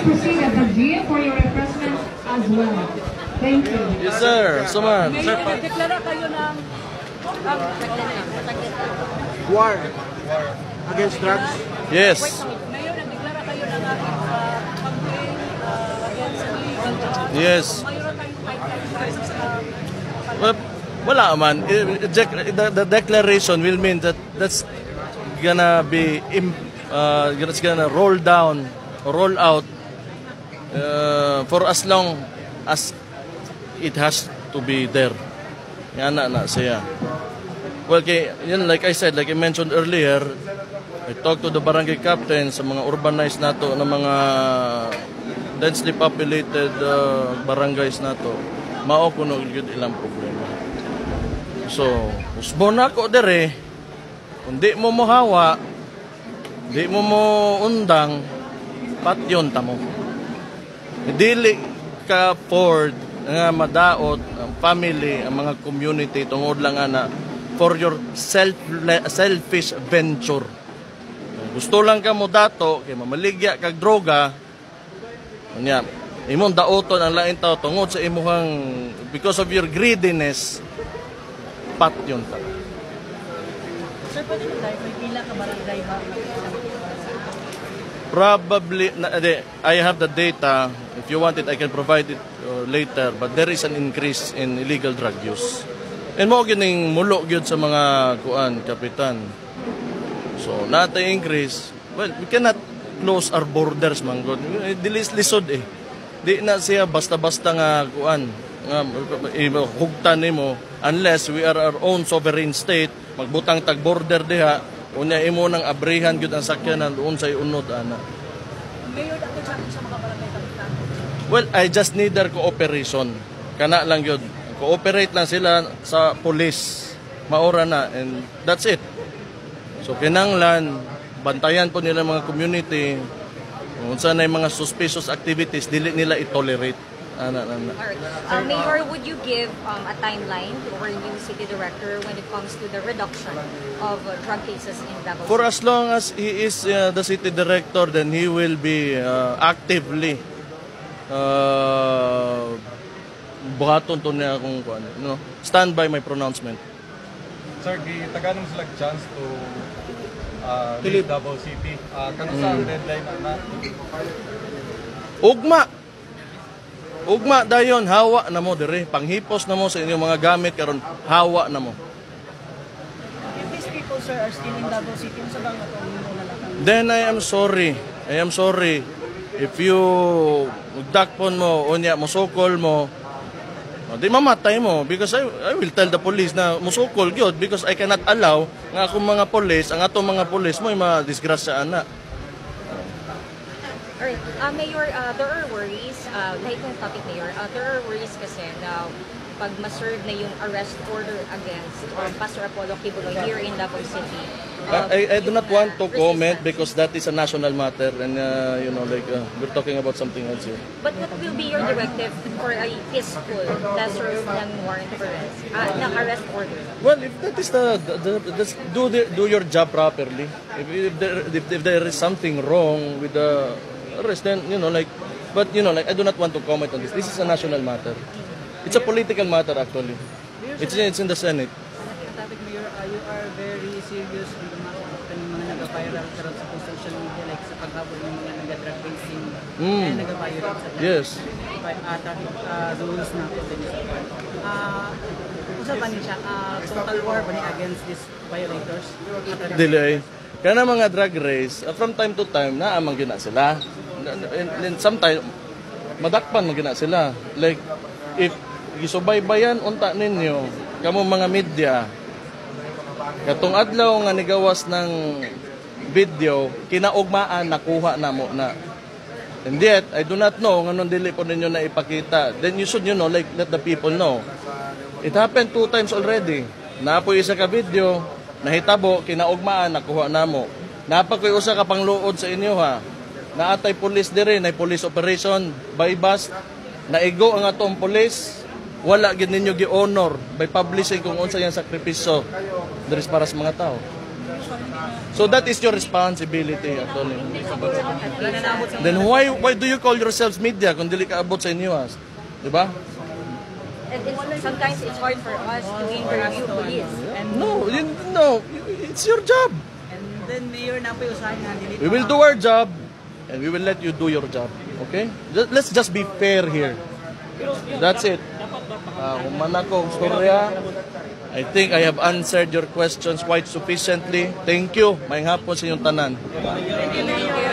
Proceed at the gym for your refreshments as well. Thank you. Yes, sir. So, man. Sir, Deklara kayo ng War against drugs. yes. Mayor, nagdeklara kayo ng campaign against illegal drugs. Yes. Mayroon kayong pipeline versus Well, wala man. The declaration will mean that that's gonna be it's gonna roll down or roll out for as long as it has to be there. Yan na siya. Well, like I said, like I mentioned earlier, I talked to the barangay captain sa mga urbanized nato na mga densely populated barangays nato. Mao kuno gyud ilang problema. So, usbo na ko dire. Kung di mo mohawa, di mo undang, patyon ta mo. Dili ka afford nga madaot ang family, ang mga community tungod lang ana for your selfish venture. Gusto lang ka mo dato kay mamaligya kag droga. Unya, imong daoton ang lain tao tungod sa imong because of your greediness, patyon ta. Sir, pwede mo tayo, may pila ka barangay ba? Probably, I have the data. If you want it, I can provide it later. But there is an increase in illegal drug use. And mo gining mulo gyud sa mga kuan, kapitan. So, natay increase. Well, we cannot close our borders, man god. Dilis lisod eh. Di na siya basta-basta nga kuan. Hugtan nimo unless we are our own sovereign state, magbutang tag border diha. Unya imo nang abrihan gyud ang sakyanan doon sa unod ana. Mayor, dapat sa akin sa mga barangay kapitan. Well, I just need their cooperation. Kana lang gyud. Cooperate lang sila sa police. Maura na and that's it. So kinanglan bantayan po nila mga community. Kung saan ay mga suspicious activities, dili nila i-tolerate. Alright. Mayor, would you give a timeline to our new city director when it comes to the reduction of drug cases in Davao For City? as long as he is the city director, then he will be actively buhaton to niya kung stand by my pronouncement. Sir, taganong sila chance to leave Davao City. Kanang deadline na Ugma dayon, hawa na mo dire, panghipos na mo sa inyong mga gamit karon, hawa na mo. If these people, sir, are still in Davao City, sa bang natawin Then I am sorry. If you dakpon mo, unya musukol mo, di mamatay mo because I will tell the police na musukol gyud because I cannot allow nga akong mga police, ang atong mga police mo ma-disgrasya ana. Alright. Mayor, there are worries, like yung topic, Mayor, there are worries kasi na pag ma-serve na yung arrest order against Pastor Apollo Kibuloy here in Davao City. I do not want to comment because that is a national matter and we're talking about something else here. But what will be your directive for a peaceful na serve ng warrant of arrest, ng arrest order? Well, if that is do your job properly. If there is something wrong with the arrest, then I do not want to comment on this. This is a national matter. It's a political matter actually. It's in the Senate. Topic, Mayor, you are very serious with the matter of mga nag-viral karon sa social media like sa paghabol ng mga nag-drug racing and nag-viral sa Yes. traffic rules na po din sa usapan niya total war ba ni against these violators? Delay. Kana mga drag race, from time to time, naamang gina sila. And sometimes, madakpan magina sila. Like, if gisubaybayan unta ninyo, kamo mga media, katong adlaw nga nigawas ng video, kinaugmaan, nakuha na mo na. And yet, I do not know, nga nung dili po ninyo na ipakita. Then you should, let the people know. It happened 2 times already. Napoy isa ka video, nahitabo, kinaugmaan, nakuha na mo. Napakoy usa ka pangluod sa inyo ha. Naatay police dire, na police operation, by bus, naigo ang atong police, wala gid ninyo gi-honor by publishing kung unsa yang sakripisyo diri para sa mga tao. So that is your responsibility, Atty. Wala na naabot sa Then why do you call yourselves media kung dili ka abot sa inyo? Di ba? And sometimes it's hard for us to interview police. No, it's your job. And then Mayor na po yung usahin na dili. We will do our job and we will let you do your job. Okay? Let's just be fair here. That's it. Kung man ako, storya, I think I have answered your questions quite sufficiently. Thank you. Maayong hapon sa inyong tanan. Thank you.